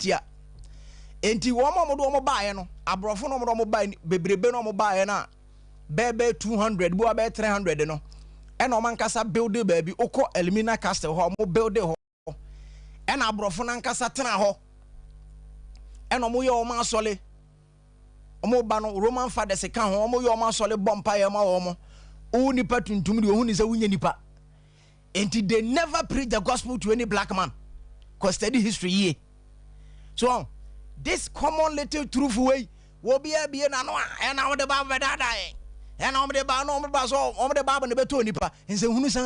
tia enti wo mo do mo baaye no abrofo no mo baaye bebrebe no mo baaye na bebe 200 bu abe 300 no e na o man kasa build baby okọ Elimina Castle ho mo build ho e na abrofo na nkasa tena ho e na mo ye o man sole omo ba no Roman fathers ka ho omo ye o man sole bompa ye ma wo mo o nipa tuntum de ohun ni se wunya nipa enti they never preach the gospel to any black man cause study history here. So this common little truth way will be a na no and now the Bible that die and on the Bible no so on the Bible ne beto nipa and say hunu sa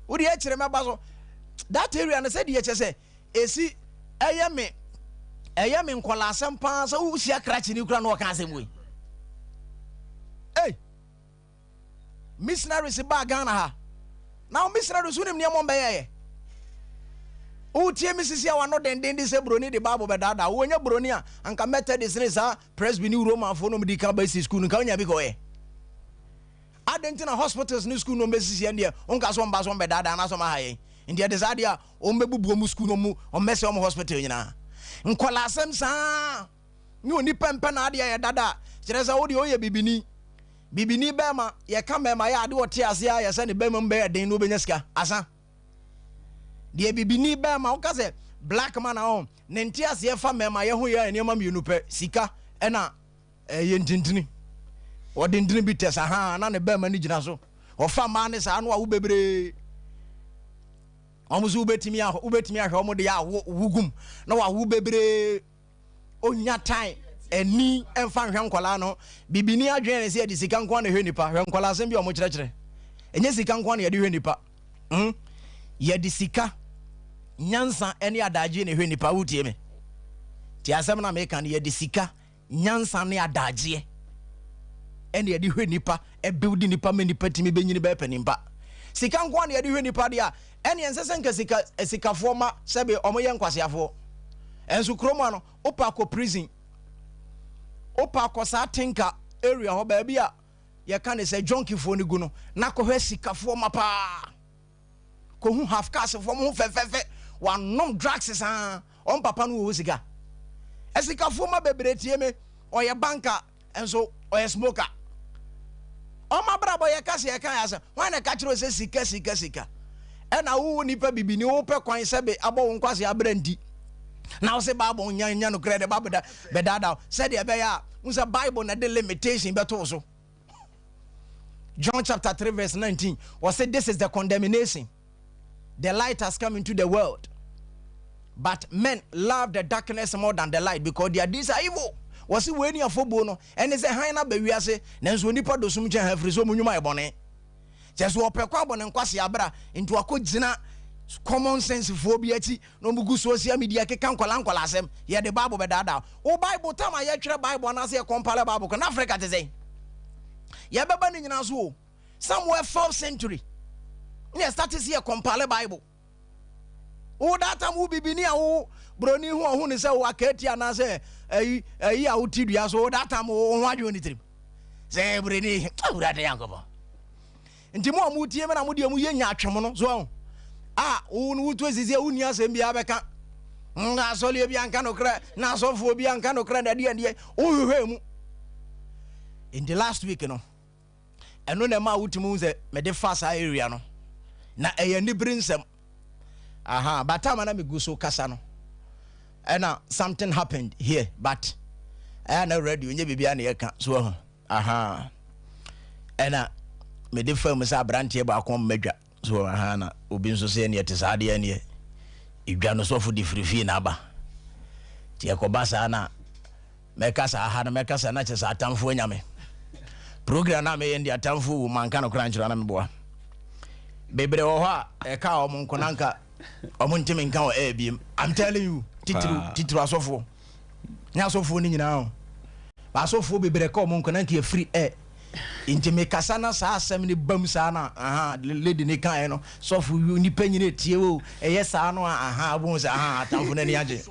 wo de akire me baso that area and said ye say esi eyame nkola asem pa so wo sia krachi ni kura no ka asem we hey missionaries ba Ghana ha now missionaries unim ne mo mbaye o tie misisi awa no den se broni de Bible bedada wo nya broni a anka Methodist ne sa Presby ni Roman fo no medical basic school nka nya bi ko ye adentina hospitals ni school no mesisi ande onka so mba so bedada na so ma haye ndia de sadia o mbebubu mu school no mu o mese o hospital nyina nkola asem sa ni oni pempe na ade ye dada kire sa wo de o ye bibini be ma ye ka me ma ya ade o te ase ya ye se ne be mbe ye den no benya sika asa de bibini be ma o ka se black man on ne nti ase fa me ma ye ho ye ene ma mienu pe sika e na ye ntintini o de ntini bi tesa ha na ne be ma ni gina so o fa ma ne sa no a wo bebre omuzu ubetimi ahwe omo de ya wugum na wa wo bebre onya time eni emfa hwe nkola no bibini adwen ne se de sika nko na hwe nipa hwe nkola asem bi omo kire enye sika nko na ye de hwe nipa ye de sika nyansa ene adaje ne hwe nipa wutie me ti asem na me kan ye de sika nyansa ne adaje ene ye de hwe nipa e build nipa me nipa timi benyini be panimpa sika nko na ye de hwe nipa dia ene ensese nka sika forma sebe omo ye nkwasiafo enso kromo no opa ko prison opa ko sa tinka area ho ba bia ye kan se junkie fo ni gu no na ko hwe sika forma pa ko hu half cash form hu fefefe wa nom drugs sa on papa no wo sika esika forma bebre tie me oye banker enso oye smoker o ma bra boy kase ye kan ya se wan na ka kiro se sika ena wo nipa bibini wo pe kwan sebe abo wo nkwase abrandi na wo se Bible nya no credit Bible da bedada said e be ya unsa Bible na the limitation beto so John chapter 3 verse 19 was said this is the condemnation the light has come into the world but men love the darkness more than the light because their deeds are evil was it when you afobo no and is a high na be wiase nanso nipa do sum chen hafri so munwuma e bone just wo pekwa bone nkwase abra into akogina common sense phobia achi no mugu social media ke kan kola asem ye the Bible bedada o Bible tama ye twere Bible na se compare Bible na Africa te say ye beba ni nyina so somewhere 4th century ne start to see a compare Bible o data mu bibini a wo broni hu ni se wo akati ana se ayi a wo tidua so o data mu ho adwo ni trim se broni awurade yankobo nti mo amutie me na mo de mu ye nya atwem no so wo to zizi uni asem bia beka na sole bia nka no kra na sofo bia nka no kra na de o hwehwe mu in the last week no eno na ma wutimu ze me de fast area no na eye ni brinsem batama na me guso kasa no ena something happened here but I na radio nye bibia na ye ka so ena me de fam sa brantie ba akom medwa so na obi nso se ne yetesade ne idwa no sofo di frifi na aba ti ekobasa na mekasa na mekasa na chesa atamfo nyame program na me ndi atamfo wo manka no kranchiro na meboa bebre wo ho a eka o mon konanka o mon ntimi nka o ebiem I'm telling you titru asofo nya asofo ni nyina o ba asofo bebre ka o mon konanka e free inti me kasana sa asem ni bam sa na lady ni kan no so fu ni panyine tie o eye sa no abun sa atamfo na ni age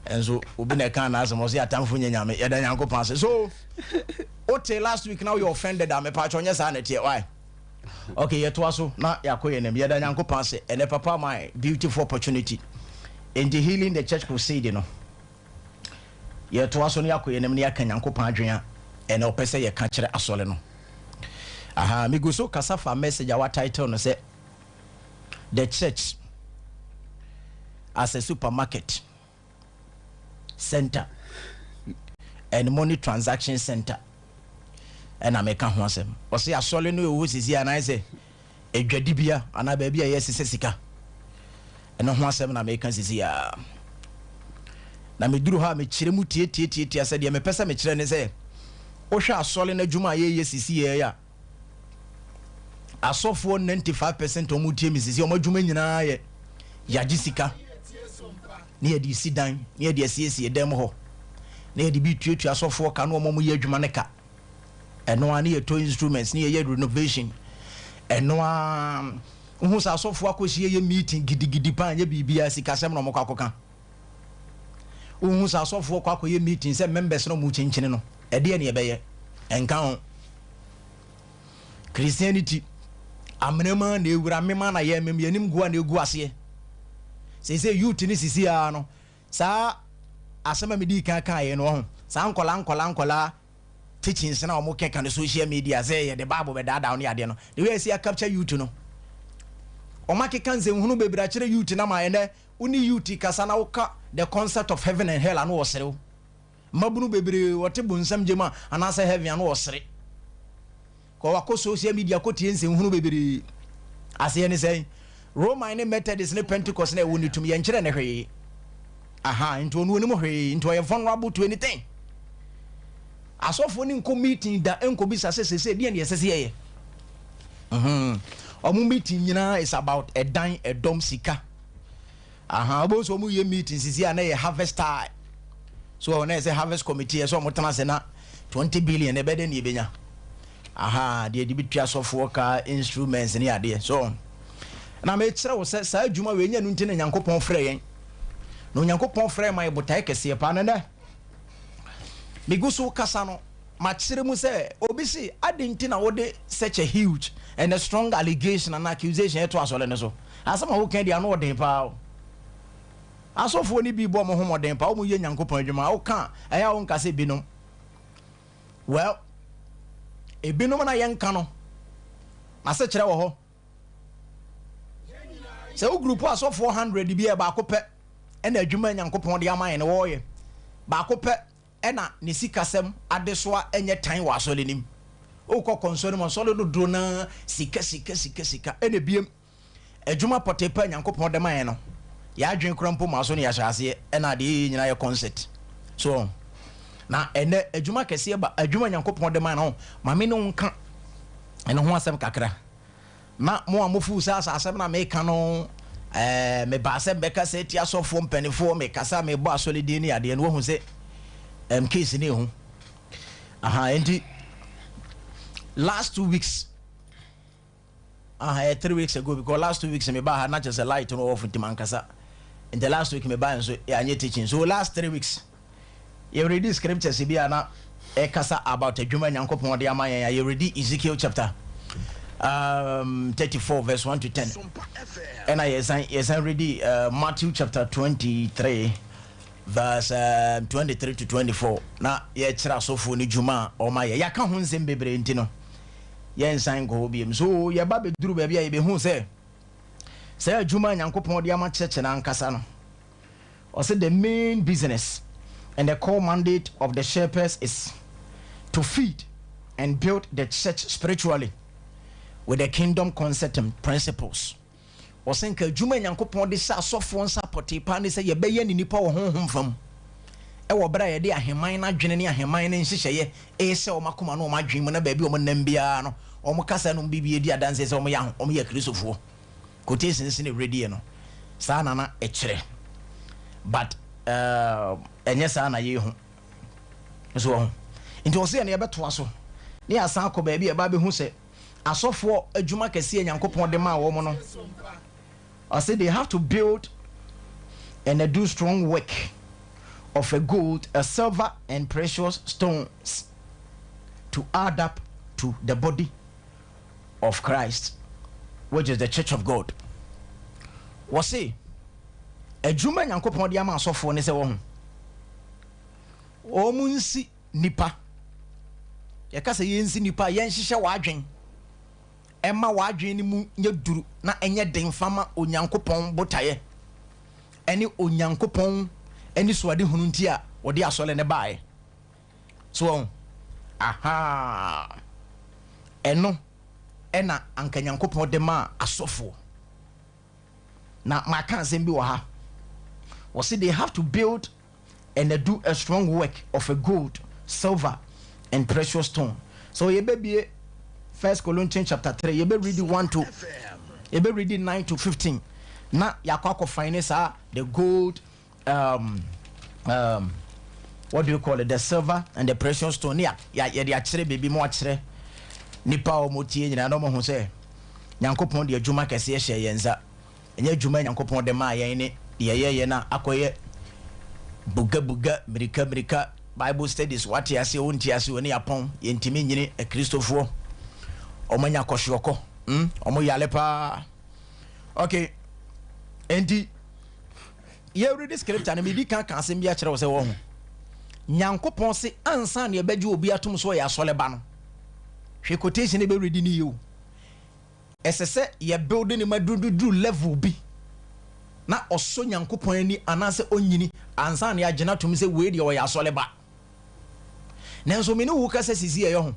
enzo obi na kan na asem o se atamfo nyanyame ye da nyankopon ase so okay last week now you offended am pa chonye sa na tie why okay ye to aso na yakoye nem ye da nyankopon ase ene papa my beautiful opportunity into healing the church crusade, you know. Ye to aso ne akoye nem ne aka Nyankopon adwena ene opese ye ka kire asole no. Aha, me go so kasa fa message our title no say the church as a supermarket center and money transaction center. And I make a handsome. Or say a solid no who is here and I say a Jadibia and I baby a yes sika. And no one seven Americans is here. Na me duru ha me chiremu tie said ya me pesa me chire ne say Osha solid na juma ye yes is here ya. Asofo 95% omu tie misisi omo juma nyina ye yaji sika. Ne di sidan, ne di asiesie dem ho. Ne di bi tuatu asofo ka no omo ye adwuma ne ka. Eno ani ye to instruments ni ye renovation eno who sa so fo akohie ye meeting gidigidi pan ye bibia sikasem no mokwa koka who sa so fo akoye meeting say members no mu chinchine no ede ne ebeye enka ho Christianity amrema na ewura mema na ye mem yanim gua na egu ase say youth ni sisi a no sa asema medi kan kan ye no ho sa nkola teachings na omo keka no social media say the Bible be da down ade no the way see capture youth no o makeka nze hunu bebira kire youth na ma ene uni youth kasa na woka the concept of heaven and hell anu osere mabunu bebire wote bunsam jema anasa heaven anu osere ko wako social media ko tie nze hunu bebire ase ene say Roman ne Methodist ne Pentecost na woni tum ye nkire ne hwe aha into onu mo hwe into ye vulnerable to anything. Asofo ni nko meeting da enko bisa se dia ne yesese ye omu meeting nyina is about a dan a dom sika aha obo so mu ye meeting sisi na ye harvest time so na say harvest committee so mo tana se na 20 billion e bede ne ebenya aha de bitua asofo ka instruments ne ade so na me kire wo se sa adwuma we nya nu ntine Nyankopon frɛ yen no Nyankopon frɛ mai botae kese pa na na Migusu Kasano, Machirimu say, Obisi, Adintina wode such a huge and a strong allegation and accusation to us all and so. As some who can know the power. As of when he be born home or the power, Yanko Pojama, O can, I own Cassi Bino. Well, a Bino and a young cano. I said, Cheho. So group was of 400 to be a Bacope and a Juman Yanko Pondiama and a warrior. Bacope. Ena ni sikasem adeswa enye tan wa asole nim okọ konsole mo sole do drona sika ene biem adwuma potepa Nyankopon dem aye no ya adwen krampo ma so ne ya hyase ena de nyina ye concert so na ene adwuma kese ba adwuma Nyankopon dem aye no ma me no nka ene ho asem kakra na mo amofu sa asem na me ka no me ba asem be ka se ti asofo mpanifo me kasa me bo asole de ni ade no wo hu se case ni ho aha enti last 2 weeks 3 weeks ago because last 2 weeks me ba not just a light no off timankasa in the last week me ba so anye teaching so last 3 weeks you read scriptures bia na e kasa about adwuma Nyankopon de amayan you read Ezekiel chapter 34 verse 1 to 10 and yes I read Matthew chapter 23 verse 23 to 24 na ye kira sofo ni juma o ma ye ka ho nsem bebre ntino ye nsan go biem so ye ba be duru ba bia ye be hu se juma Nyankopon de ama cheche na nkasa no o say the main business and the core mandate of the shepherds is to feed and build the church spiritually with the kingdom concept and principles. O senka juma Nyankopon de sa sofo nsa potipa ne se ye beye ni nipa wo honhom fam e wo bra ye de aheman na dwene ne aheman ne nhyehyeye e se o makoma no o madwen mu na ba bi o nam bia no o mo kasa no bibie di adanse se o mo ya kristofo quotation sin ready no sa na e kire but enye sa na ye hu so nti o se ne ye beto aso ne asan akọ ba bi e ba be hu se asofo adwuma kese Nyankopon de ma wo mo no I said they have to build and do strong work of a gold, a silver, and precious stones to add up to the body of Christ, which is the church of God. Was say adwuma nyankopɔn de ama asɔfoɔ ne sɛ wɔn omunsi nipa yɛkasa yɛnsi nipa yɛnhyehyɛ wadwen ɛma wadwen ne mu nyɛ duru na ɛnyɛ den fama onyankopɔn botaeɛ ɛne onyankopɔn ɛne soade hunu nti a wɔde asɔle ne baeɛ so aha ɛno ɛna anka nyankopɔn de ma asɔfoɔ na maka asɛm bi wɔ ha wɔsi they have to build and do a strong work of a gold, silver, and precious stone. So you be 1 Corinthians chapter 3. You be reading 9 to 15. Now yakoko finance the gold, what do you call it? The silver and the precious stone. Yeah, the actually baby more actually. Nipa o motie na no mo ho say. Nyankopon de adwuma kese hye yenza. Enye adwuma nyankopon de ma yen ne ye na akoye buga mirika Bible studies what ya say wonti ase oni apon yentimi nyini e Kristofo omanya koshoko omo yale pa okay enti ye read the script and me di kan asem bia kire wo se wo ho nyankopon se ansa na ebaje obi atom so ya sole ba no hwe quotation e be read ni you esese ye building ma dudu level bi na oso nyankopon ani anase onyini ansa na agena tum se we de o ya sole ba nanso me ne wo kasa sisi ye ho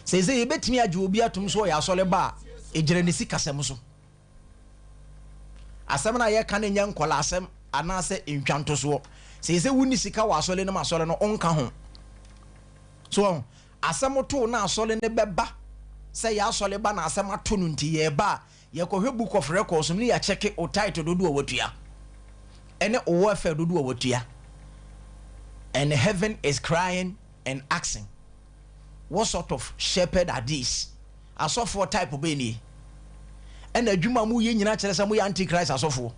se ye betimi age obi atum so ya sole ba ejere ne sikasem so asem na ye kan nya nkola asem anase ntwanto so se wuni sika wa sole ne ma sole no onka ho so asem to na sole ne beba se ya sole ba na asem ato no nti ye ba ye ko hwe book of records ne ya check o title dodo watua ene o warfare dodo watua and heaven is crying and asking what sort of shepherd are these asofo type be ni and adwuma mu ye nyina kire se mu ya antichrist asofo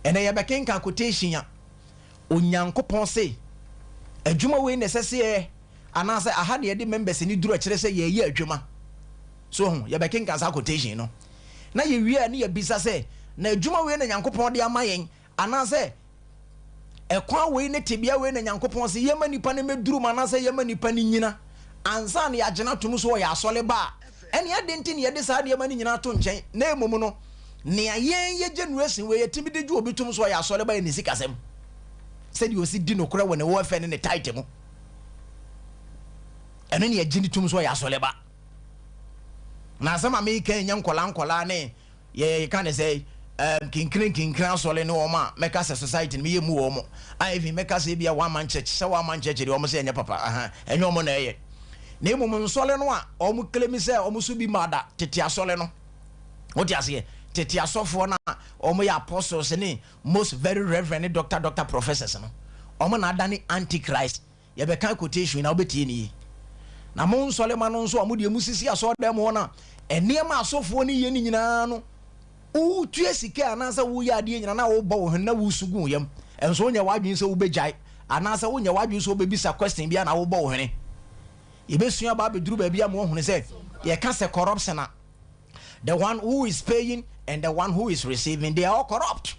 ene ye bekenka quotation ya onyankopon se adwuma we necessary anase aha ne ye de members ni duru kire se ye ye adwuma so ye bekenka sa quotation no na ye wie ne ye bisa se na adwuma we na nyankopon de amayen anase ekwa we ne tebia we na nyankopon se yema nipa ne meduru manase yema nipa ne nyina ansa na yagena tum so ya asole ba ene ya de nti ne ye de sa de yema ne nyina to nchen na emom no ne ayen ye generation we yetimi de ju obitum so ya asole ba ne sikasem se de osi di no kora we ne wo fe ne tight mu ene ne yagini tum so ya asole ba na sama me kan nya nkola ne ye kan say kinkran sole no ma meka se society me yemu wo mo iv meka se bia one man church se one man church de o mo se nya papa aha enyo mo na eye na emum nsole no a o mo klemi se o mo su bi mada tete asole no what you say tete asofo na o mo ya apostles ni most very reverend doctor professors no o mo na adani antichrist ye be kan quotation na obetie ni na mo nsole ma no nso o mo de musisi aso dem ho na enema asofo ni ye ni nyina no u tuesika anasa wo ya de nyina na wo bɔ wo na wo sugu yam enso nya wadwin se wo bejai anasa wo nya wadwin se wo bebisa question bia na wo bɔ wo hene yebesua ba beduru ba bia mo hune se ye ka se corruption na the one who is paying and the one who is receiving they are all corrupt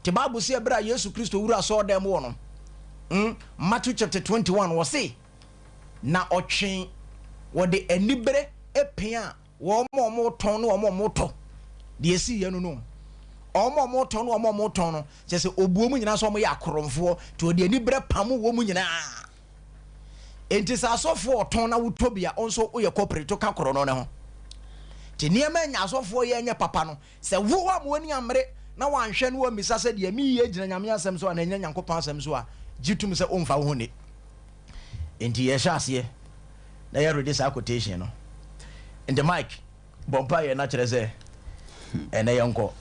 the Bible say bra Jesus Christ wura so dem wo no Matthew chapter 21 wo say na otwen wo de anibere epia wo mo ton no mo to de esi ye no omo ton no omo ton no se obuo mu nyina so mo ya akoromfo to de anibere pam wo mu nyina enti sa asofo ton na wutobia onso wo ye corporate to ka koro no ne ho te niema nya asofo ye nya papa no se wo wa mo ani amre na wanhwe no amisa se de mi ye gina nyame asem so na nya nyankopon asem so a gitum se omfa wo ne enti ye hya ase na ye ready sa quotation no in the mic bompa ye na kire se ene yanko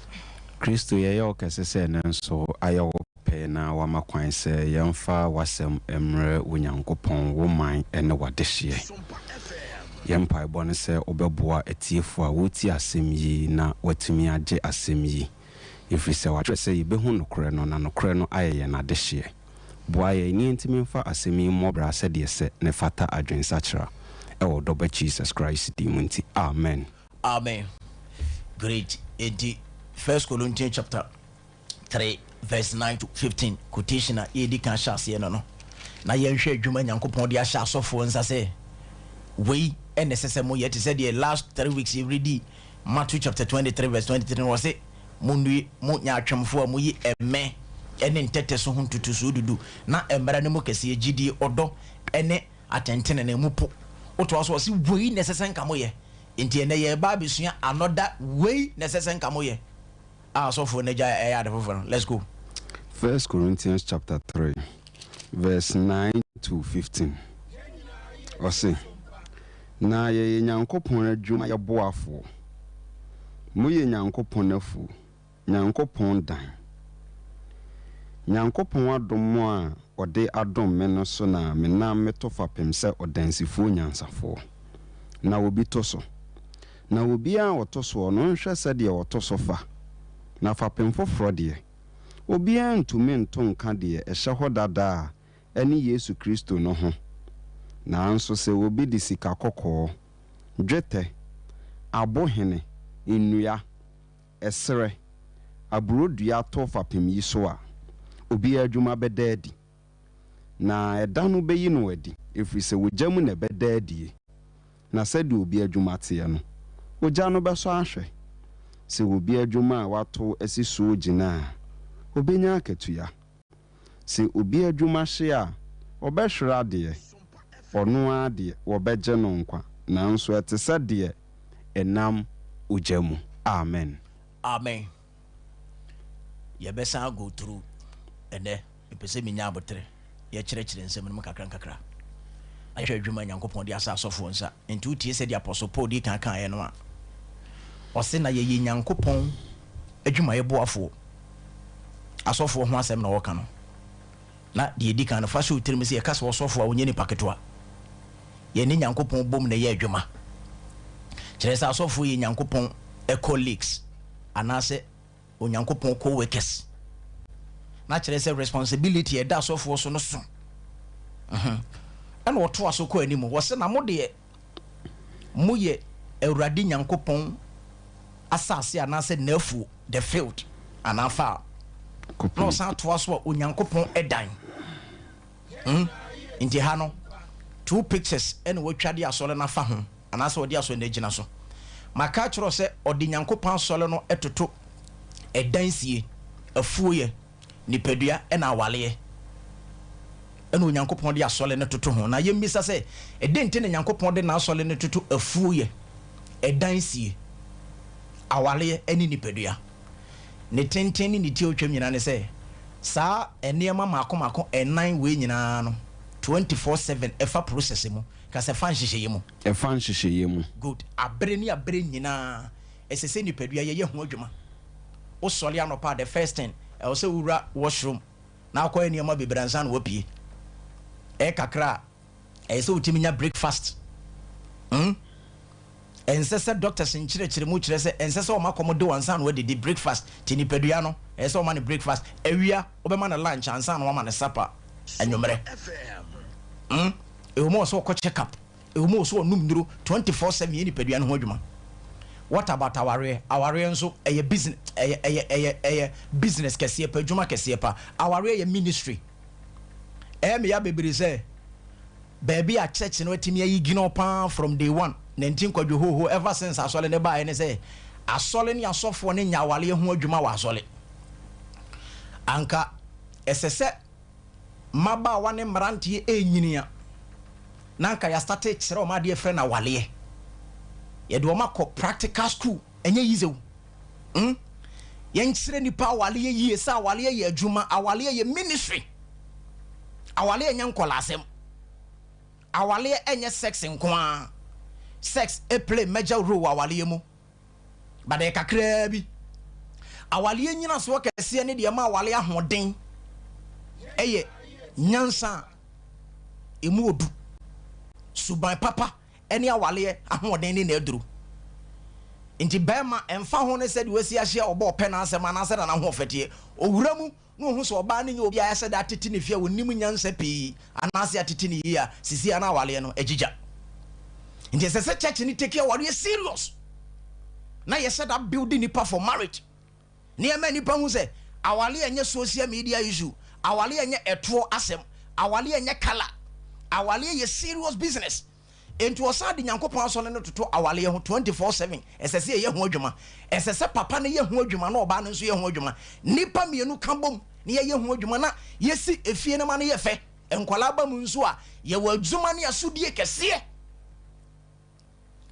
Kristo ye yo kese se ne nso ayo pe na wa makwan se yemfa wasem emre onyankopon wo man ene wadehye yempa ibone se obeboa etiefo a woti asem yi na watumi age asem yi ifri se wa se yibehu nokre no na nokre no ayeye na dehye boa ye ni ntimi mfa asem yi mobra se de se ne fata adwensa kira e wo doba Jesus Christ di munti amen amen. Great. 1 Corinthians chapter 3 verse 9 to 15 quotation a yedi kan hyase no na yenhwe adwuma nyankopon de ahya asofo nsa se we necessary mo yet said the last 3 weeks you read Matthew chapter 23 verse 23 was say munui mu nya atwemfo a muyi emme ene ntete so huntutu so dudu na embara ne mo kese gidi odo ene atentene na mupo oto aso se we necessary nka mo ye nti ene ye ba besua another way necessary nka mo ye asofo na ja ya de foforo. Let's go. 1 Corinthians chapter 3 verse 9 to 15 or say na ye nyankopon adwuma ye boafo mo ye nyankopon afu nyankopon dan nyankopon adom a ode adom me no so na me na meto fapem se odansifo nyansafo na obi to so na obi a otoso no nhwe se de otoso fa na fapem foforo de obi a ntumi ntonka de ehye hodada eni Yesu Kristo no ho na anso se obi di sika kokko dwete abohene nnua esere aburodua to fapem yi so a obi adwuma bedadi na eda no beyi no adi efiri se wogyamu na bedadi na sede obi adwuma te no ogya no beso ahwe se obi adwuma a wato asiso gina obenya aketua se obi adwuma hye a obehwera de ono ade obegye no nkwa na nso etese de enam ogyamu. Amen. Amen. Ye besa go through ene epese minya abotre ye kyerɛkyerɛ nsɛm no kakra ahwɛ adwuma nyankopɔn de asa asɔfo nsa nti utie sɛ de apostle Paul di kan ye no a ɔse na ye nyankopɔn adwuma ye boafo asɔfo ho asɛm na wɔka no na de di kan no fa so tirim sɛ ye kasa wɔsɔfo a wonye ni paketoa ye ni nyankopɔn bom na ye adwuma kyerɛ sɛ asɔfo ye nyankopɔn colleagues anase onyankopɔn co-workers na kyerɛ sɛ responsibility ɛda asɔfo so no so ɛna wɔto aso kɔ anim wɔ sɛ na mo de mo ye awurade nyankopɔn asase anase nafu the field anafa no san to aso a onyankopɔn ɛdan nti ha no 2 pictures ɛna wɔtwa de asɔre na fa ho anase wɔde asɔre na gyina so maka kyerɛ sɛ ɔde nyankopɔn asɔre no ɛtoto ɛdan sie afuoyɛ nipadua ɛna awaleɛ ɛna onyankopɔn de asɔre no toto ho na yɛmmisa sɛ ɛdɛnti ne nyankopɔn de na asɔre no toto afuoyɛ ɛdan sie awaleɛ ɛne nipadua ne tenten ne tie otwam nyina ne sɛ saa ɛnneɛma maako ɛnan wei nyinaa no 24/7 ɛfa process mu ka sɛ fa nhyehyɛ mu good abere ni abere nyinaa ɛsɛ sɛ nipadua yɛyɛ ho adwuma wo sɔle anɔpa the first thing ɛwɔ sɛ wura washroom na akɔyɛ nneɛma bebree ansa na wapie kakra ɛyɛ sɛ wotumi nya breakfast ɛnsɛ sɛ doctors nkyerɛkyerɛ mu kyerɛ sɛ ɛnsɛ sɛ ɔma kɔmode wansa na wadidi breakfast ti nipadua no ɛyɛ sɛ ɔma ne breakfast awia wobɛma ne lunch ansa na wama ne supper anwummerɛ ɛwɔ mu ɔsɛ ɔkɔ check up ɛwɔ mu ɔsɛ ɔnum nduro 24/7 yɛ nipadua no ho adwuma. What about aware nso ɛyɛ business ɛyɛ business kɛseɛ pa adwuma kɛseɛ pa aware yɛ ministry me ya bebre sɛ baby a church no atimi ayi gino pa from day one 19 kwadwo ho ever since asɔle ne ba ne sɛ asɔle ne asɔfo ne nyawale ho adwuma wa asɔle anka ɛsɛ sɛ maba wa ne mrantie enyinia na anka ya start kyerɛ o ma de frɛ na wale ye do ma practical school enye yizew yen kyerɛ nipa awale yie sɛ awale yɛ adwuma awale yɛ ministry awale yɛ nyankolasem awale enye sex nkoa sex play major role awale mu but e kakra bi awale nyina so kɛse ne de ma awale ahoden eye nyansa emu odu suban papa eni awale ahoden ne na aduru nti bema emfa ho ne sɛ de wasi ahye obɔ pɛ na asɛm na asɛ na ho fɛtie owura mu no hu so oba ne nya obi ayɛ sɛ da tete ne fia wonim nyansa pii anase atete ne yi a sisi ana awale no agigya nti sɛ church ni take awale serious na yɛ sɛ da building nipa for marriage ne ma nipa hu sɛ awale enye social media issue, awale enye etro asem, awale enye kala, awale ye serious business. Into osade nyankopon asole no toto awale ho 24/7 esese ye ho adwuma, esese papa ne ye ho adwuma na oba no so ye ho adwuma, nipa mienu kambom ne ye ho adwuma na yesi efie ne ma ne ye fe enkwala ba mu nso a ye wa adwuma ne asodie kese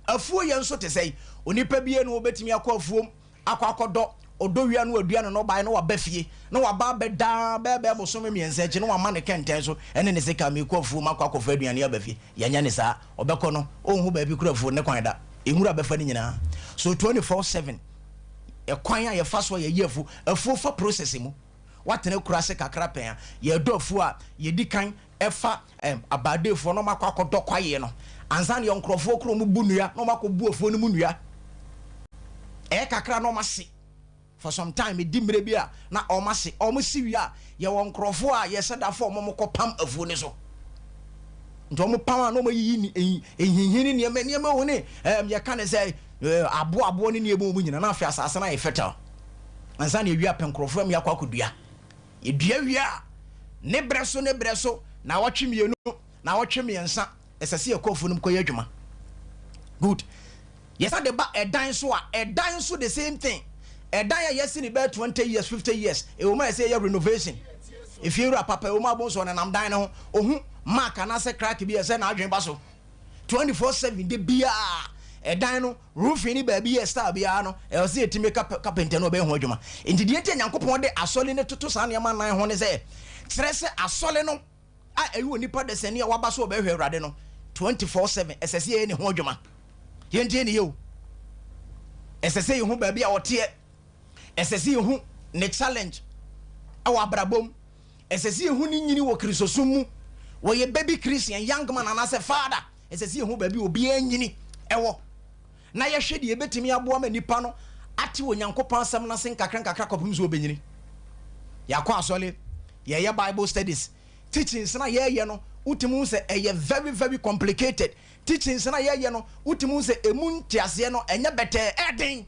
afuo ye nso te sei onipa bie no obetimi akọ afuom akọ akodo odowia no adua no ba no wa bafie na wa ba beda bebe bosome miense echi no wa ma ne kenten so ene ne sika me kọ afuom akọ akofa aduane abafie yanya ne saa obekọ no onhu ba bi kura afuo ne kwan da ehura befa ni nyina so 24/7 e kwan a ye fa so ye yefu afuo fa process mu watene kura se kakra pen ye do afuo a ye di kan efa abadefo no makọ akodo kwaye no ansan ye nkrofo kro mu bunua no makọ bu afuo no mu nua kakra no mase for some time di mre bia na omase omusi wia ye won krofo a ye seda fo momko pam afuo ni so nto mo pam no mayi ni ehinhini ne ma woni ye kan say abo ni ebo mu nyina na afi asase na ye fetal ansa na wia pen krofo am yakwa kodua ye dua wia ne breso na wotwe mienu na wotwe miensa esase ye kofu num koye adwuma good. Yes, I deba edan so the same thing. Edan yes in about 20 years, 50 years. E wo ma say your renovation. If you rap papa wo ma bon so na nam dan no ohun mark and say crack bi say na adwen ba so. 24/7 de bia edan no roof ni ba bi star bia no e say etime carpenter no be ho adwuma. Enti de ente Nyankopon de asole ne toto sa ne ma nan ho ne say kire se asole no a ewu nipa de sene ya waba so obe hwe Awurade no 24/7 esese ye ne ho adwuma. Yentie ne yo esese hu ba bia wote esese hu ne challenge awa abrabom esese hu ni nyini wo Kristosum mu wo ye baby Christian young man and as a father esese hu ba bia obi anyini ewo na ye hwe de ebetimi aboa ma nipa no ate wo Nyankopon asem na sen kakra kopum so obenyini yakwa asole ye Bible studies teachings na ye no utimu se eye very very complicated teachings na ye no utimu se emuntiase no enye bete eden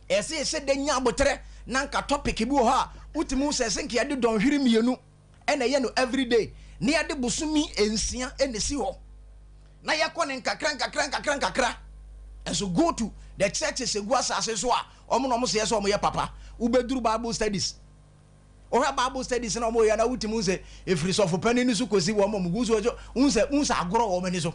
ese de nya abotre na nka topic bi ho ha utimu se senke yade don hwiri mienu ena ye no everyday ne yade busumi ensia enesi ho na ye kọ ne nkakra and so go to the churches egwasa aseso a omo no mo se omo ye papa ubeduru Bible studies oha Bible studies na omo ya na utimu se efiri sofo panini su kosi wo omo mugu so unse agoro wo mani so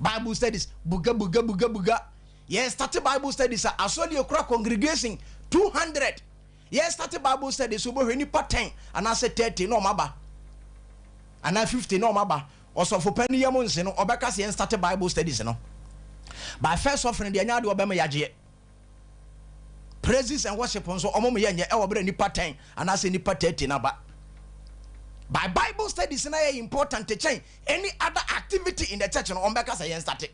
Bible studies buga yes start Bible studies asoli ekura congregation 200 yes start Bible studies so bo hwani pa 10 ana se 30 no maba ana 50 no maba osofo pani yam nse no obeka se start Bible studies no by first offering de anya de obema yaje praises and worship nso omo ye nye e wo bra nipa 10 ana se nipa 30 na ba by Bible studies na important to change any other activity in the church no ombeka say start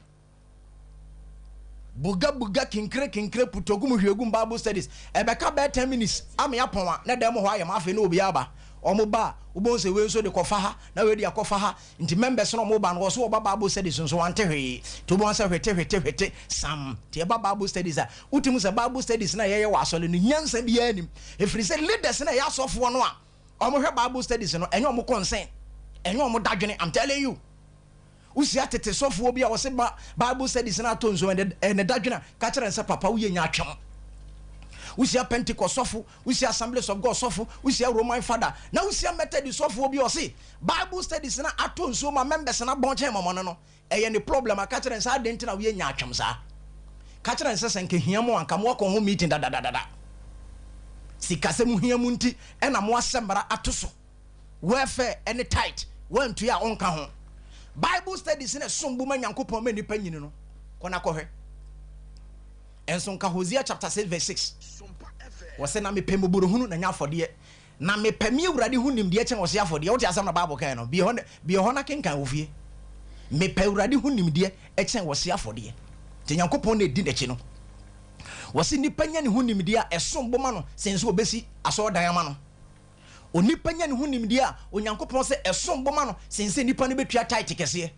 buga kinkre putogum hwegum Bible studies ebeka be 10 minutes am ya ponwa na dem ho ayam afi na obi aba omo ba ubon se we so de kofa ha na we de akofa ha nti members no mo ba no so oba Bible studies nso wante hwe to bon se hwete sam ti eba Bible studies a utimu se Bible studies na ye wa asole no nyansa bi anim efri se leaders na ya sofo no a omo hwe Bible studies no enye omo concern enye omo dadwene I'm telling you usi atete sofo obi a wo se Bible studies na to nso ene dadwene ka kire nse papa wo ye nya atwem usi Pentecost sofo usi Assemblies of God sofo usi Roman father na usi Methodist sofo obi o se Bible studies na ato nso ma members na bonche momo no eye ne problem ka kire nse adenti na wo ye nya atwem sa ka kire nse senke hiamo anka mo ko ho meeting da sikase mu hiamu nti ena mo asembara atoso welfare any tight wantu ya onka ho Bible studies na sombu ma Nyankopon ma nipa nyini no kona kohwe enso nka Hosea chapter 6 verse 6 wose na mepem buruhunu na nya afode na mepem Awurade hunim de chen wose afode wote asam na Bible kan no bi ho na kenkan ofie mepem Awurade hunim de chen wose afode te Nyankopon na edi n'echi no wose nipa nya ne hunim de a esombo ma no sense obesi aso dan ma no onipa nya ne hunim de a Onyankopon se esombo ma no sense nipa ne betua tight kese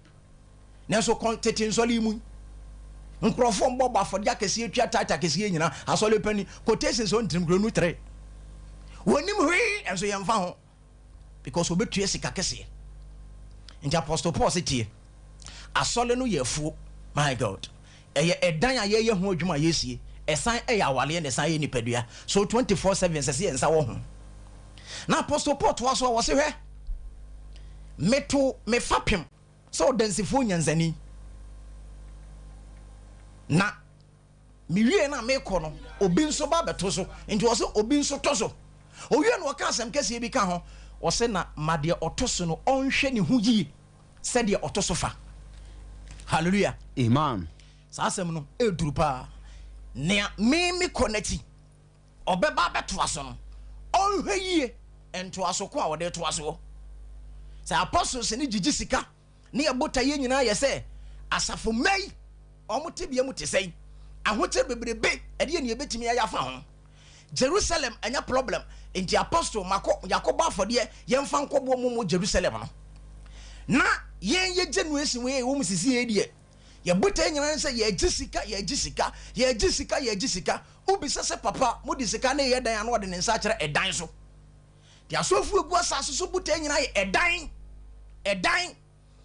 na so kontete nsole mu nkrofo mbo ba afode akese tua tight akese nyina asole pani quotations on trim gronu 3 wonim hwe enso yemfa ho because obetua sika kese nti Apostle Paul say tie asole no yefuo my God eye edan aye ho adwuma yesie esan eye awale ne san ye nipadua so 24/7 sese ensa wo ho na Apostle Paul to aso wo se hwe meto me fapem so dansifo nyanzani na miwie na meko no obi nso ba beto so nti wo se obi nso to so owie no ka asem kese bi ka ho wo se na made otoso no onhwe ne hu yi se de otoso fa hallelujah amen sa asem no eduru pa ne me connecti obeba beto aso no onhwe yi ento aso ko a wo de to aso sa apostles ni gigi sika ne ebota ye nyina ye se asafo mai omote bia mu te sei ahote bebrebe ede ne ebetimi ya fa ho Jerusalem anya problem enti apostle mako yakoba afode yemfa nkobo mu Jerusalem no na yen ye genuesi we wo musisi ye die ye bota nyina se ye gisika ubisa se papa mudi sika na ye dan ano de ne nsa kire edan so ti asofu egu asase so bota nyina ye edan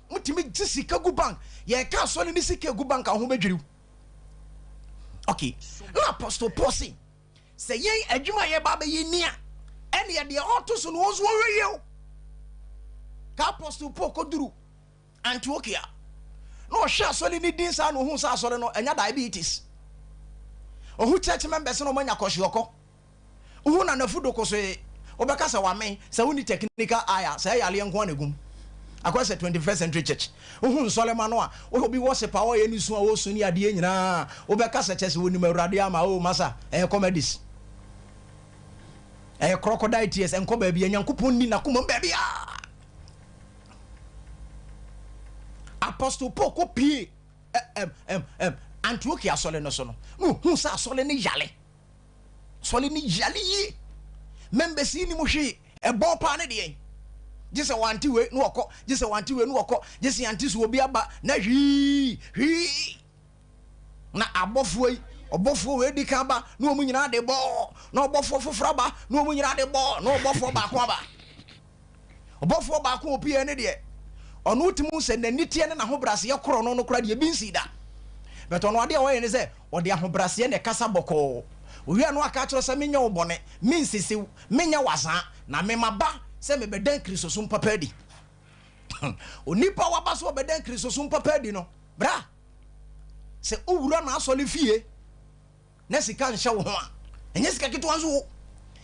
mutimi gisika gu bank ye ka so ne sika gu bank ho bedwiriw okay na Apostle Paul say yen adwuma ye ba be yinia ene ye de otoso no ozo weyew ka Apostle Paul koduru Antiochia no sha sole ni din sa no hu sa sole no enya diabetes ohu church members no manya koshiyoko ohu na nafudo koso obeka sa wamen sa uni technical aya sa ya le nko anagum akwase 21st century church ohu solema no a obi worship awo ye nisu a wo su ni ade nyina obeka sa church woni mawrade ama o masa comedies crocodile tears enko ba bia nyankopon ni na koma ba bia Apostle Paul ko pie Antiochia sole no so no hu sa sole ni yale yi members ni mo hwe ebo pa ne de jise wanti we no okọ jise anti so obi aba na hwi na obofo we di kan ba na omu nyina de bo na obofo foforo ba na omu nyina de bo na obofo ba ko ba obofo ba ko opie ne de ono utimu se nanitie ne na hobrase ye koro no kora de bi nsida but ono ade o ye ne se ode ahobrase ne kasa boko owi anu aka kiro se menya obone minsisi menya wasa na memaba se mebedan Kristo sum papa di onipa waba so bedan Kristo sum papa di no bra se owura na asole fie na sika nhye wo ho a enye sika kitu anzo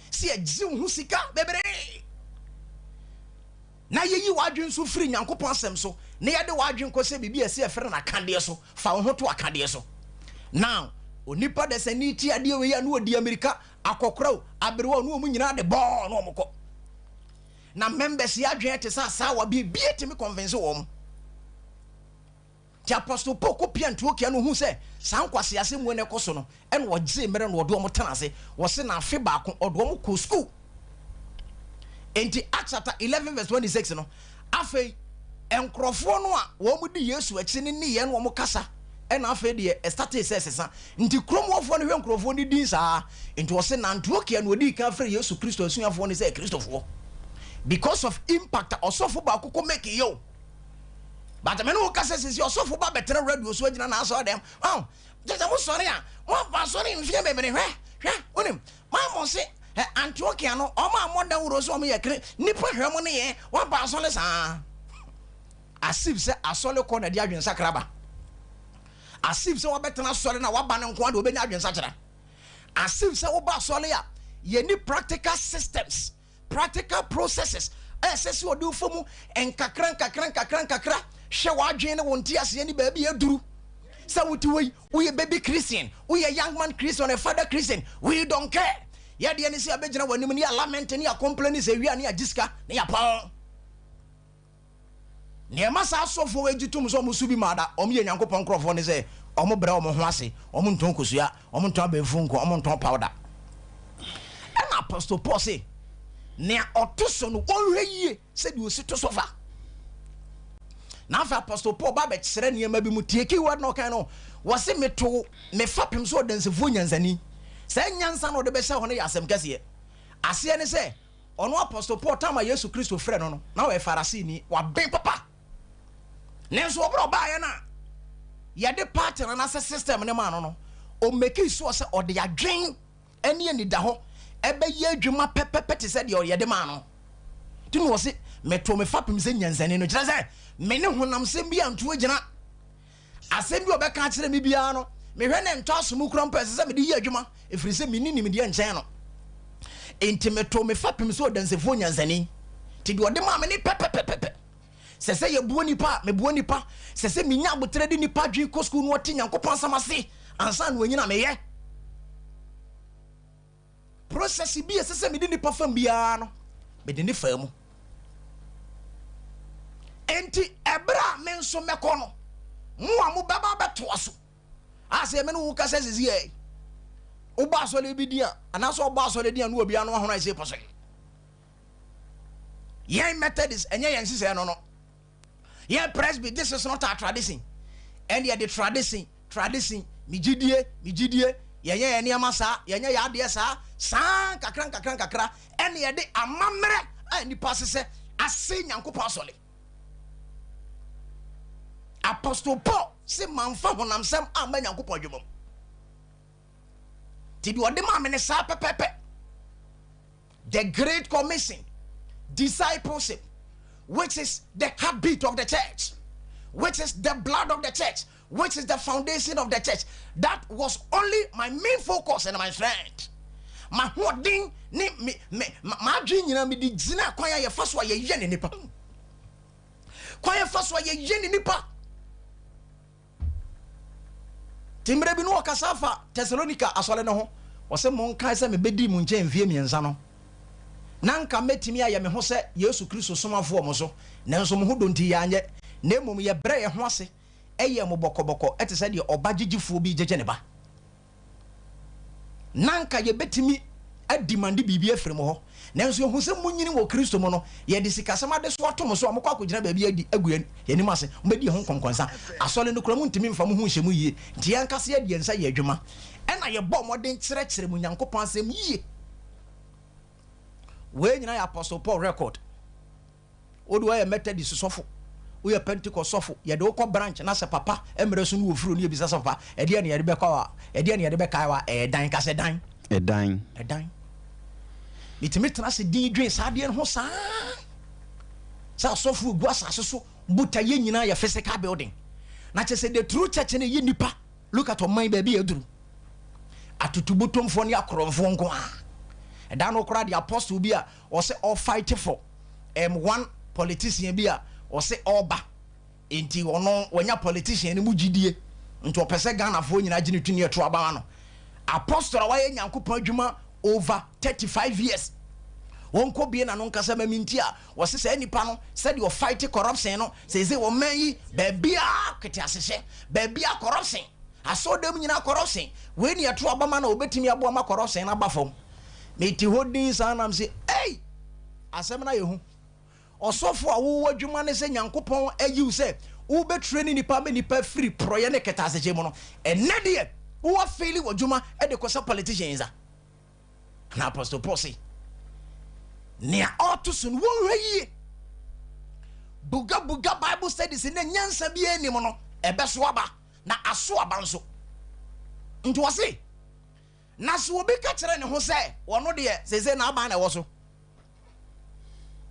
si agzi wo sika bebre na yeyi wadwen so firi nyankopon asem so na yede wadwen ko se bibia se efere na kade so fa wo ho to akade so now onipa de saniti ade we ya no odi America akokora aberewa no mu nyina de bo no omko na members ya adwen te sa wa bibia timi convince wo ti Apostle Paul ko pia Antiochia no hu se sankwase ase mu ne koso no ene wo gye mere no odo omtanase wo se na afe ba ko odo omko school enti Acts chapter 11 verse 26 no afei enkrofo no a wo mu di Yesu achi ne ye no wo kasa ena afei de start sesa nti kromwofo no hwe enkrofo ni din saa enti wo se na Antiochia no odi kan afre Yesu Kristo asuafo ne se Kristofo because of impact osofo ba ko make yo but me no kasa sisi osofo ba betere radio so agina na aso dem just mo sorry a mo ba sorry mfie bebere hwe onim ma mo se Antiochia no o ma mo da wuro so mo ye kre nipa hwe mo ne ye wa ba so le saa asif se asole ko na dia adwen sakraba asif se wa betena sole na wa ba ne nko ade obenya adwen sakra asif se wo ba sole a ye ni practical systems practical processes sesi odi ufomu enkakra hwe wadwen ne wonti ase ni ba bia duru sa wuti we baby Christian, we a young man Christian, a father Christian, we don't care. Ya de ani se abegina wanim ni lament ni complain se wi ani agiska ni ya pa ne masa asofo ejitum so musubi mada omye nyankopon krofo ne se omo bra omo ho ase omo nton kosua omo nton abefunko omo nton powder and Apostle Paul say ne otoso no onhwe se di osi to sofa na fa Apostle Paul ba be kire ne ma bi mu tie keyword no kan no wose meto me fapem so dansefo nyansani sa nyansa no de be hye ho ne yasem kase Asia ne say ono apostle Paul tama Yesu Kristo frɛ no na we Pharisee ni wa ben papa nenso obro ba ya na ye de pattern na system ne ma no o make sure say o de adwen ene ani da ho ebe ye adwuma pepepe te say de o ye de ma no tinu wo se meto me fapem se nyansane no kire say me ne honam sem bia nto agina asem bi obeka kire me bia no me hwe ne nto asom kura mpa se me de ye adwuma efiri se me ni nim de nchen no entimeto me fapem se odansefo nyansane ti de ode ma me ni pepepepe se ye buo nipa me buo nipa se me nya abotre de nipa dwen ko school no oti nyankopon samase ansa no anyina me ye process bi se me de nipa fam bia no me de ni famu enti ebra me nso meko no mo amu baba beto aso ase me no wo kasa sisi e wo ba so le bi dia anaso wo ba so le dia no obi anu ahono ise poso ye methodist enye yen sise no ye presby this is not our tradition and ye the tradition migidie ye niama sa ye ya de sa kakra and ye de amamre ani pasese ase nyankopon asole Apostle Paul se manfa honam sem amba nyankopon dwom ti bi ode ma me ne sa pepepe the great commission discipleship which is the heartbeat of the church, which is the blood of the church, which is the foundation of the church. That was only my main focus and my friend. My holding ni my dream you know me di zina kwaya ye faswa ye yen nipa. Kwaya faswa ye yen nipa. Timbre bi no kasafa Thessalonica asole no ho. O se mon kan se me bedi mu nche mfie miensa no. Nanka metimi aye me ho se Yesu Kristo somafo mo so nanso mo ho donti ya anye na emom ye bre ye ho ase eye mo bokoboko ete se de obagigifo bi jeje ne ba nanka ye betimi adimande bibia frem ho nanso hu se munyini wo Kristo mo no ye de sikasema de so atom so amokwa akogina ba bia di agu yani mase mbedi ho konkonsa asole no kuramu ntimi mfa mo hu hyemu yie nti yankase ye de nsa ye adwuma ena ye bɔ moden kyerɛkyerɛ mu nyankopɔn asɛm yie we nyina ya Apostle Paul record odu wa ya Methodist sofo we ya Pentecost sofo ye de ukọ branch na se papa emre so no ofuro ne ebisa sofa e de ne ye de be kwa e de ne ye de be kai wa dan ka se dan mitimi tena se din dwen sa de ho sa sofo gu asase so buta ye nyina ya physical building na che se the true church ne ye nipa look at oman ba bi eduru atutubutomfo ne akoromfo nko a dan okra the apostle bi a or say all fight for one politician bi a or say oba enti ono wanya politician ni mugidie nti opese Ghana fo nyina gine tuni eto aba no apostle wa ye nyankopon adwuma over 35 years wonko bie na no nkasa maminti a wo se say nipa no said you fight corruption no say wo man yi ba bia kete asese ba bia corruption aso dem nyina corruption we ni eto aba ma na obetimi abo ma corruption na bafom meti hodin sanam se hey asem na yehu osofo a wo adwuma ne se nyankopon ayiw se wo be training nipa me nipa free proye ne keta aseje mo no enne de wo faili wadwuma e de kosa politicians a na Apostle Paul say ne autosun wo hweye buga Bible studies ne nyansa bi anim no ebeso aba na aso aba nso nto wase na so obi ka kire ne ho se wono de sese na aba na wo so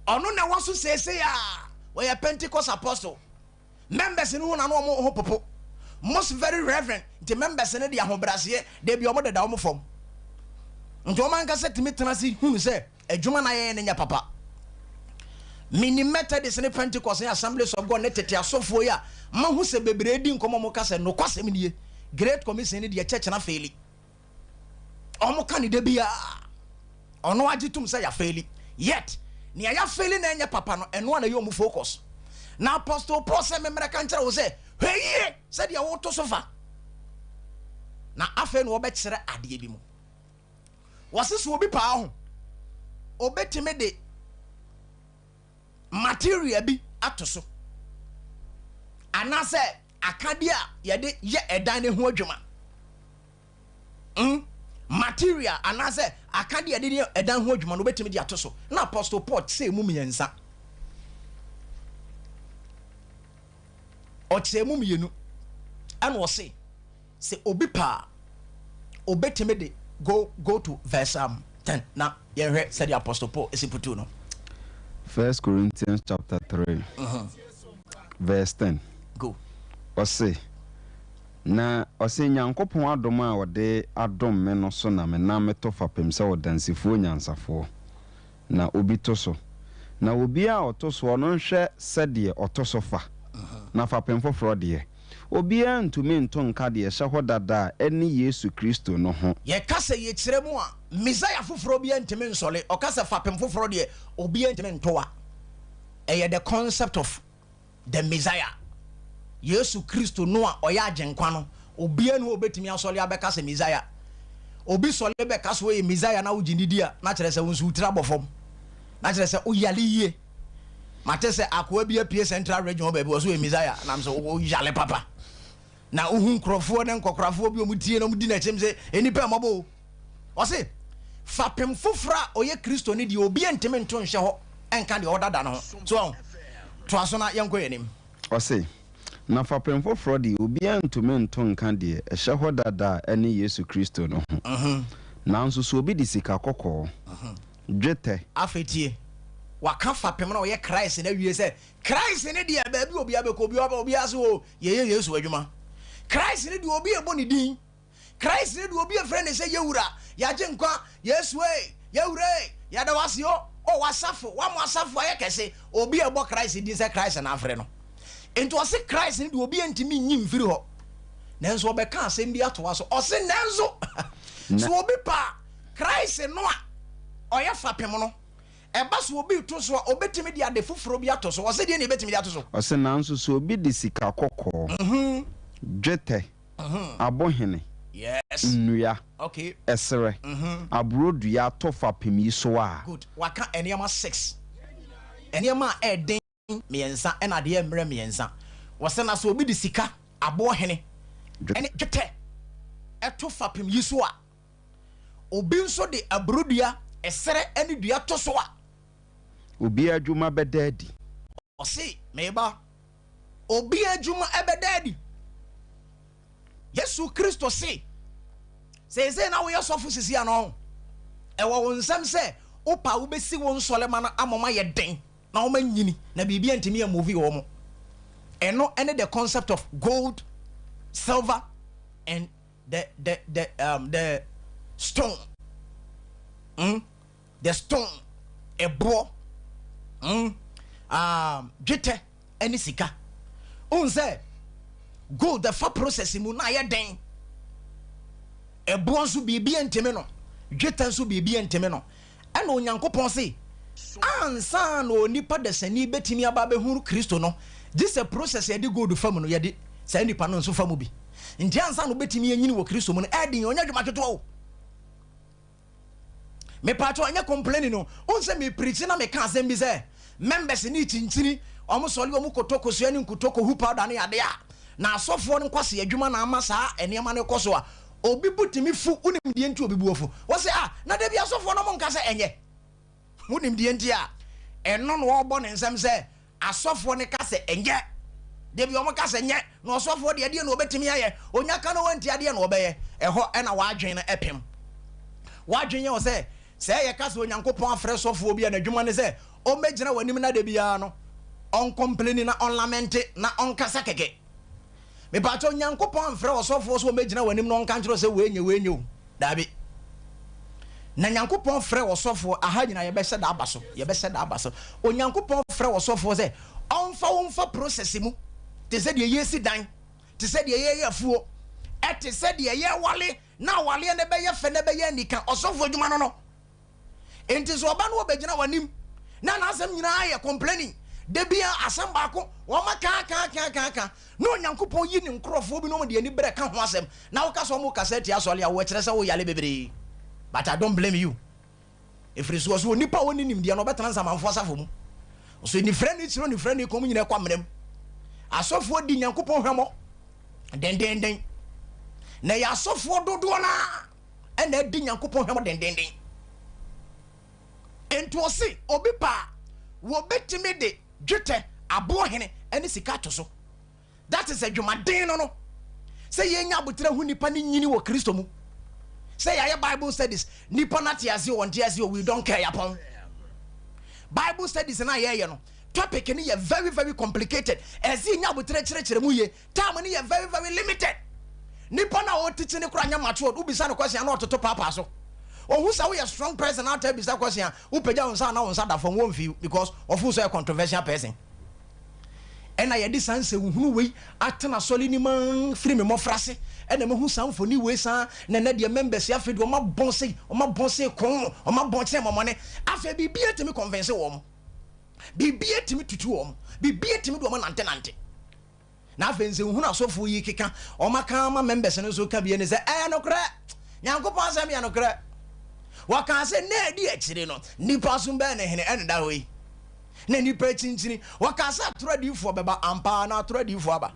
ono na wo so sese ya we ya Pentecost apostle members no na no ho popo most very reverend the members ne de ahobrase de bi omo de da omo fom nto man ka se timi tenasi hunu se adwuma na ye ne nya papa mini Methodist ne Pentecost Assemblies of God ne tete asofo ya ma hu se bebre di nkomo mo ka se no kwasem nie great commission ne de church na faili omo kanide bia ono agitum say ya faili yet ni ya faili na enye papa no eno na yo mu focus na Apostle Paul say memra kan kire wo say heye say dia wo to sofa na afa no obe kire ade bi mu waseso obi pa ho obetime de material bi atoso anase akadia ye de ye edan ne ho adwuma material anase akade ade ne edan ho adwuma no betimi de atoso na apostle Paul say mu miensa o say mu mienu and wo say obi pa obetimi de go to verse 10 na ye hwe say the apostle Paul esiputu no 1 Corinthians chapter 3 verse 10 go o say na ose nyankopon adom a wode adom me no so na me na meto fapem se wodansifo nyansafo na obi to so na obi a otoso no nhwe sede otoso fa na fapem foforo de obi a ntumi nto nka de hye hodada eni Yesu Kristo no ho ye kase ye kire mu a Messiah foforo bi ntimi nsole o kase fapem foforo de obi ntimi ntowa the concept of the Messiah Yesu Kristo no a oya agenkwa no obi anu obetimi asole abeka se Messiah obi sole beka so ye Messiah na ugindidi a na kire se wonsu utira bofom na kire se oyale yie mate se akwa bi apie central region oba bi wo so ye Messiah na mse oyale papa na uhun krofo ne nkokrafo bi omutie no mudi na chem se enipa mabo o se fapem fofra oye Kristo ni di obi ntimi nto nhye ho enka de odada no so to aso na yenko yenim o se na fapem foforo de obi ntumi nto nka de hye hodada eni Yesu Kristo no ho na nso so obi di sika kokko dwete afetie waka fapem na oye Christ na wie se Christ ne de ba bi obi abeko obi aso ye Yesu adwuma Christ ne de obi ebo ne din Christ ne de obi efre ne se yewura ya je nkwa Yesu yewura ya da wasio o wasafo wa mo asafo aye kese obi ebo Christ din se Christ na afre no ento o se Christ ne de obi ntimi nyim firi ho nanso obeka asem bi ato aso o se nanso so obi pa Christ no a oye fapem no eba so obi to so obetimi de ade foforo bi ato so o se de ne betimi de ato so o se nanso so obi di sika kokko dwete abohene yes nnua okay esere abrodua tofa pemi so a good waka eniama 6 eniama eden miensa ena de emre miensa wose na so obi di sika abohene ene dwete etofa pemi so a obi nso de abrodua esere ene dua to so a obi adwuma bedadi o se meba obi adwuma ebedadi Yesu Kristo say na we yourself sisi ano e wo nsam say opa wo besi wo nsole na amoma ye den na wo manyini na bibia ntimi movie wo mo eno ene the concept of gold silver and the stone the stone ebo jete ene sika unse gold the fa process mu na ye den ebo nso bibia ntimi no jete nso bibia ntimi no ena onyankopon se ansa na onipa de sani betimi aba be huru Kristo no this a process ye de gold fam no ye de sani nipa no nso fam bi nti ansa no betimi anyini wo Kristo mu no edin onya dwuma toto o me pato anya complaining no onse me preach na me ka asem bi se members ni chinchini omo soli omo kotoko so ani nkotoko hu powder na yade a na asofo no kwase adwuma na amasa enema ne koso a obi butimi fu unim die nti obi buofu wo se na da bi asofo no mo nka se enye unim die nti a eno no obo ne nsem se asofo ne ka se enye de bi omo ka se enye na asofo de de na obetimi aye onya ka no wanti ade na obeye eho na waadwen na epem waadwen ye wo se ye ka se onyankopon afre sofo obi na adwuma ne se o megina wanim na de bia no on complaining na on lament na on kasa keke me pato nyankopon mfre osofo so megina wanim no nka nkyero se wenye o dabi na nyankopon frɛ osofo aha nyina ye bɛsɛ da abaso onyankopon frɛ osofo se onfa process mu te sɛ de yesi dan te sɛ de ye afuo te sɛ de ye wale na wale ne bɛyɛ fɛ ne bɛyɛ nika osofo adwuma no enti so oba no obegina wanim na asɛm nyina ye complaining de bia asɛm baako wo ma ka no nyankopon yi ne nkrofo bi no de ani brɛ ka ho asɛm na wo ka so mo kasa ti asɔle a wo kyerɛ sɛ wo yale bebre but I don't blame you if it was nipa woni nim de no betana samanfo asafo mu so ni frɛ ni tiro ni frɛ ni kom nyina kwa mrem asofo di nyankopon hwemo den na ya asofo dodo na and na di Nyankopɔn hwam dendenden ento ɔse obi pa wo betimi de dwetɛ abohene ene sika to so. That is a dwumaden no say yenya abotre hu nipa ni nyini wo Kristo mu. Say ya Bible studies nipa na tiase won tiase we don't care upon. Bible studies na ye no topic ni ye very very complicated. As yenya abotre kire mu ye time ni ye very very limited. Nipa na o titi ni kura nya mature ubisa no question na ototo papa so. Who say we a strong person out there bisa question who peja unsa na unsa da from one view because of who so a controversial person. And I had sanse hunu we atena soli ni man free me mo frase and me hu sanfoni we san na na de members ya fe do ma bonse kon o ma bonche mo money afa bibia timi convince wo bibia timi tutu wo bibia timi do ma nante na afa nse hunu asofo yi keka o ma kan ma members no so ka bia ne se no kra Nyankopon asem ya no kra waka se na di akire no nipa so be na hene en da hoyi na nipa chinchini wakasa atradifo beba ampa na atradifo aba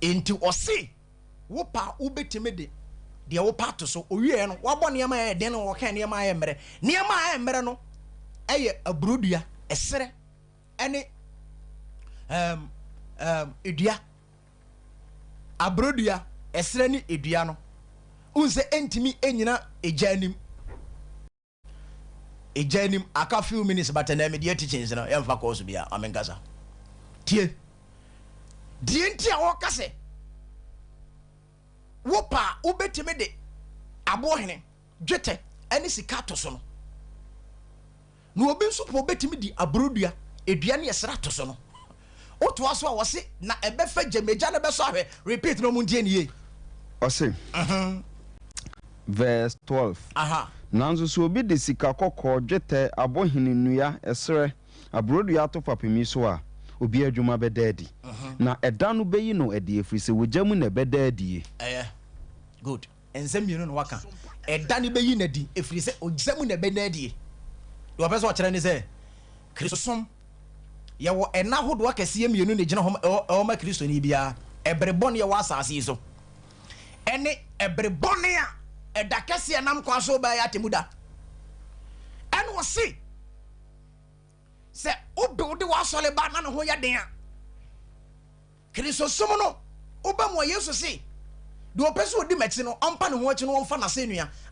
enti osi wopa ubetime de wopa to so owie no wabɔ niam aye den no wɔka niam aye mmere no eye abrudua esere ene edua abrudua esere ni edua no unse entimi enyina ejanim ejanim aka few minutes but na me dey teachings no emfa course bia amenkasa tie die ntia wo kase wo pa ubetime de abohene dwete ene sika to so no no obi nso po betime di abrodua edua ne yesra to so no oto aso a wose na ebefa jameja na beso ahwe repeat no mu die ne ose verse 12 nanzo so obi de sika kokko dwete abohene nua esere abrodua to fapemi so a obi adwuma bedadi na eda no beyi no ede efrise wojamu na bedadi good ensem yenu no waka eda no beyi na di efrise ojamu na bedadi do person o kire ne se Kristosom ye wo ena hodo akase yenu ne gina ho ma Kristo ni bia ebrebon ye wa asase so ene ebrebon ya edakase nam kwa so ba ya temuda en wo se obi wa sole ba na ho ya den a Kristosom no oba mo Yesu se do pese odi machi no ompa ne ho achi no omfa na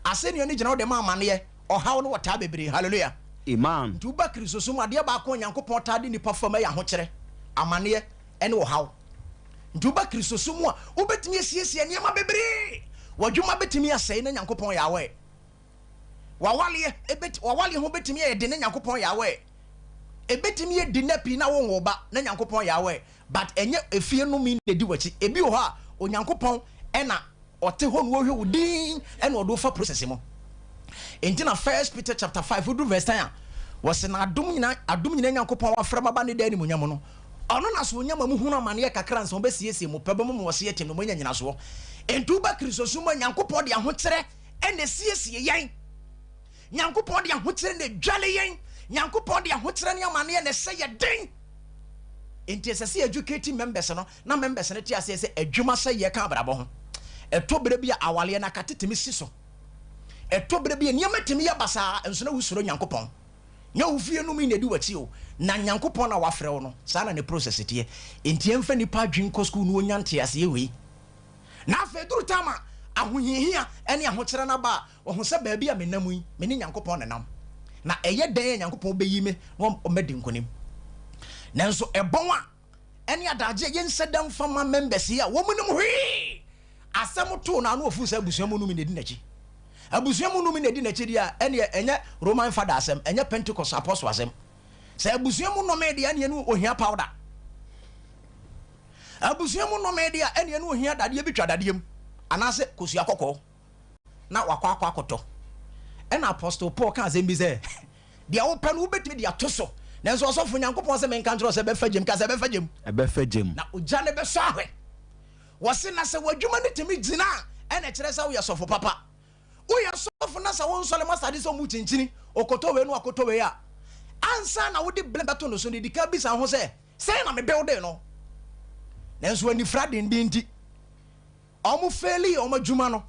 asenua ni gina wo de ma amane ohaw no wata bebre hallelujah amen tuba Kristosom ade ba ko Nyankopon tade ni pafama ya ho kire amane ene ohaw tuba Kristosom a obetimi asiesie ne ma bebre wadwuma betimi asai na Nyankopon ya we wawale ho betimi ye de na Nyankopon ya we ebetimi ye de na pi na wo ba na Nyankopon ya we but enye efie no mi na di wachi ebi ho a Onyankopon ena ote ho no hwe udin ena odo fa process mo enti na 1 Peter chapter 5 verse 10 was na adum nyina Nyankopon wa frama ba ne da ni munyam no ono na so nyama mu hunu amane kakra nso besiesie mo pebe mo wo se yetem no mo nyina so entu ba Kristosom Nyankopon de ahokyere ene siesie yen Nyankopon de ahokyere ne dwale yen Nyankopon de ahokyere ne amane ne se ye den enti esese educating members no na members ne ti ase se adwuma se ye ka abrabo ho etobere bia awale na katetemi si so etobere bia niam temi ya basa enso na wusuro Nyankopon nya ufie no mi na di wachi o na Nyankopon na wafre wo no sa na ne process tie enti emfa ni pa dwin ko school no nyante ase ye wi na feduru tama ahohihia ene ahokyere na ba wo se ba bia menam yi meni Nyankopon na nam na eye den Nyankopon beyi me no omedi nkonim nanso ebon a ene adaje ye nsedam fama members ya wo munum hwi asem to na no ofu se abusuamu no mi na di nachi abusuamu no mi na di nachi dia ene enye Roman father asem enye Pentecost apostle asem se abusuamu no me dia ene no ohia powder abusuamu no me dia ene no ohia dade bi twa dadem anase kosua kokko na wakwa akoto ena apostle Paul kan asem bi se dia wo pe no betimi dia toso nanso osofo Nyankopon se men kantro se be fajem ka se be fajem na oja ne be so ahwe wose na se wadwuma ne temi dzina ene kire sa wo yesofo papa wo yesofo na sa won sole masade so mu chinchini okoto we no akoto we a ansa na wo de blebeto no so ne dika bisa ho se na me build no nanso ani frade ndi omu faili omu adwuma no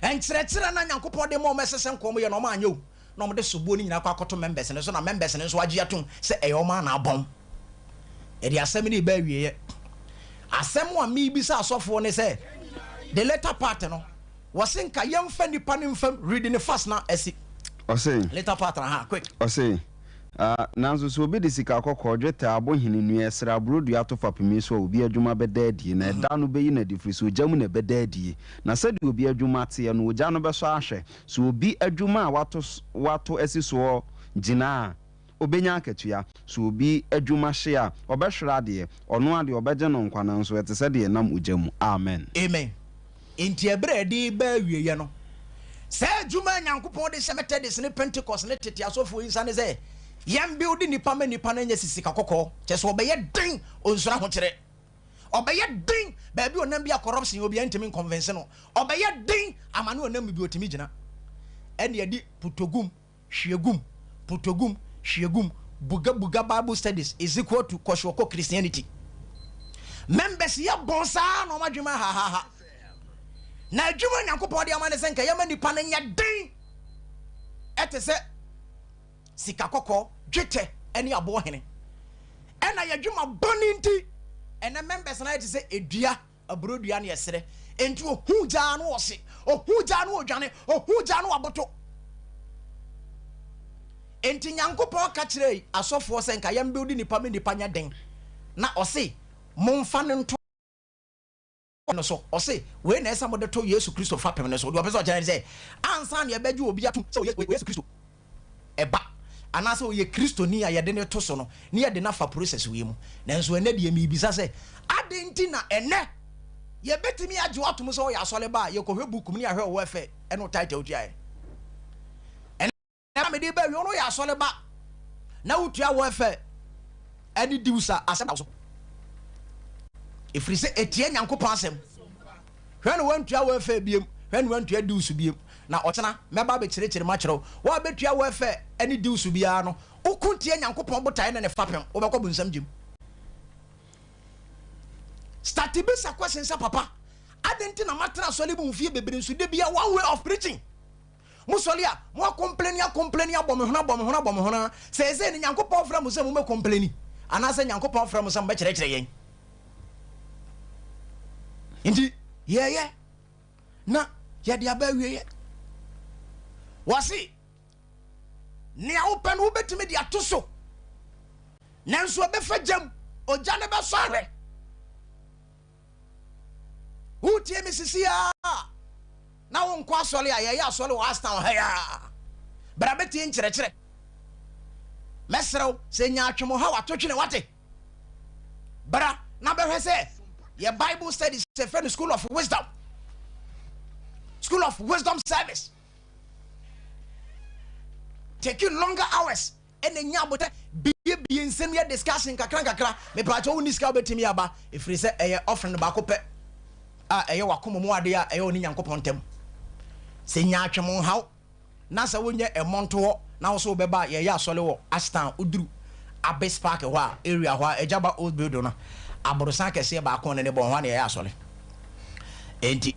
and Tretira na Yankopon de mo messes and come here no man you. No de subuni na kwakoto members and so na members and so agiatum say e o man na bom. E di asemi ba wie. Asem wa mi bi sa asofo ne say the later part no was in ka yemfa nipa ne mfam reading the fast na esi. O say later part na quick. O say nanzo so obi de sika akọkọ dwete abohini nu esra brodu atofa pemi so obi adwuma bedadi na da no beyi na difri so jamu na bedadi na sedi obi adwuma te no oja no beso ahwe so obi adwuma wato esi so gina obenya akatua so obi adwuma hye a obehwera de ono ade obeje no nkwana nso ete sede nam ojamu amen amen enti ebre de ba wieye no se adwuma nyankopon de semete de sene Pentecost ne tete asofo insane ze yam build nipa me nipa na nya sisika kokko cheso obeye den onsura ho kire obeye den ba bi onam bia corruption obi antimi convention no obeye den amane onam bi otimi gina ene edi putogum hwiegum buga Bible studies is equal to koshoko Christianity members ya bonsa no madwuma ha na adwuma nyankopon de amane senka yama nipa na nya den etese sika kokko dwete ene abo hene ena yadwuma boninti ene members na etese edua abrodua na yesere enti ohuja no wose ohuja no odwane ohuja no aboto enti nyankopon ka kire asofo senka yam build nipa me nipa nya den na ose momfa ne nto no so ose we na esa mo de to Yesu Kristo fa pem ne so do obeso jane say ansa na ebeju obi atum say Yesu Kristo eba anase o ye Kristo ni a yede ne to so no ne yede na fa process we mu nanso ene de mi bisa say adenti na ene ye betimi age watum so ya asole ba ye ko hwe bukum ni ahwe wo efe eno title tia ene na me de ba yo no ya asole ba na utua wo efe eni diusa asem so ifri se etie nyankopon asem hwe no wantua wo efe biem hwe no wantua diusu biem na otena meba be kire ma kire wo betua wo efe eni diusu bia no ukuntie nyankopon botae na ne fapem wo bekọ bunsam jim start be sa question sa papa adenti na matena sole bu mfie bebre nsu de bia one way of preaching musoli a mo complain abomehona se ni nyankopon fra mo se mo me complain ana se nyankopon fra mo se mo be kire yen indi yeah na ya dia ba wiye wasi ni a open wo betimi dia to so nanso be fajam oja ne be sore utie misisia na won kwa sole a ya sole wa stand ha ya bra beti nkire mesrew se nya atwemo ha watotwene wate bra na be hwe se your Bible studies a friend school of wisdom service taking longer hours and then nyabote be nsem ya discussion kakra me pracho woni ska betimi aba ifri se eye offering ba ko pe eye wakomo mu ade a eye oni nyankopon tem se nya atwemo haw na sa wonye emonto na wo so beba ye ya asole wo astan uduru abes park ho a area ho ejaba old building na aborosan kese ba ko ne bon ho na ye asole enti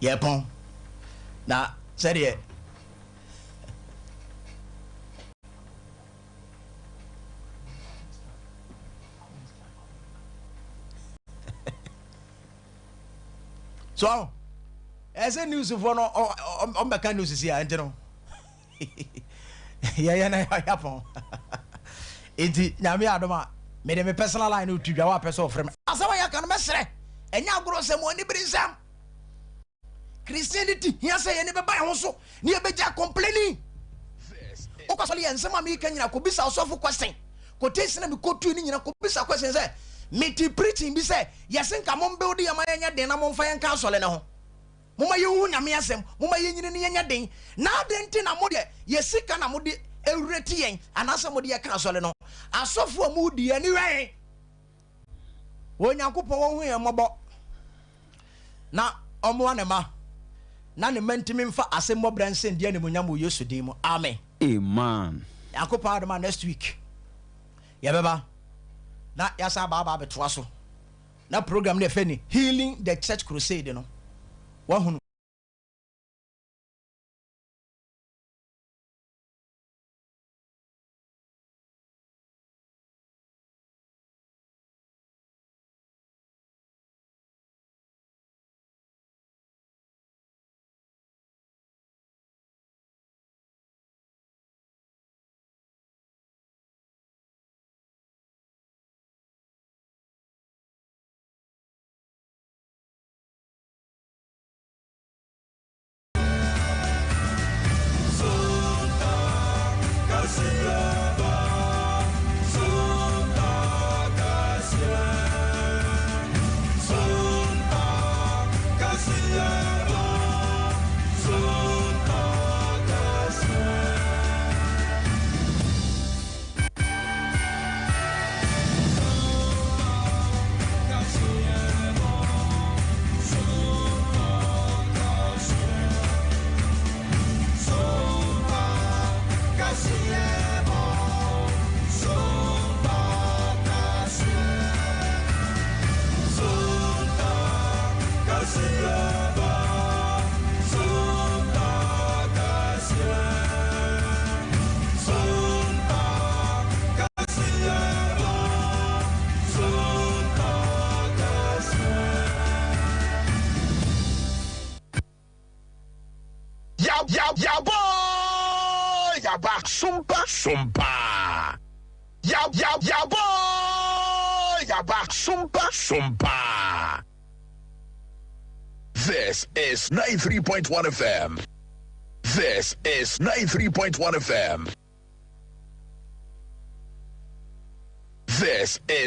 ye pon na sere so as a news for no on the news is here and no yeah na ya pon enti nyame adoma me de me personal line to dwa wa person of frame asawa ya kan mesre enya agoro sem oni brinsam Christianity here say any be buy ho so ni e be ja complaining o ko so le ensem am ika nyina ko bisa so question quotation na me kotu ni nyina ko bisa question say me ti preaching bi say yesen ka mo build ya ma nya den na mo fa yan ka so le ne ho moma yehu nyame asem moma yenyine ne yenya den na adenti na mo de yesika na mo de ewreti yen anasa mo de ka so le no asofo mu di ani wen onyankopon wo hu yen mobo na omo anema na ne mantimi mfa asem mo bransen dia ne munyam wo Yesu din mu amen amen yakopon adama next week yebeba na yasa baba betwa so na program ne fe ni healing the church crusade no wahunu Ya boy, ya back SOMPA. Ya boy, ya back SOMPA. This is 93.1 FM. This is 93.1 FM. This is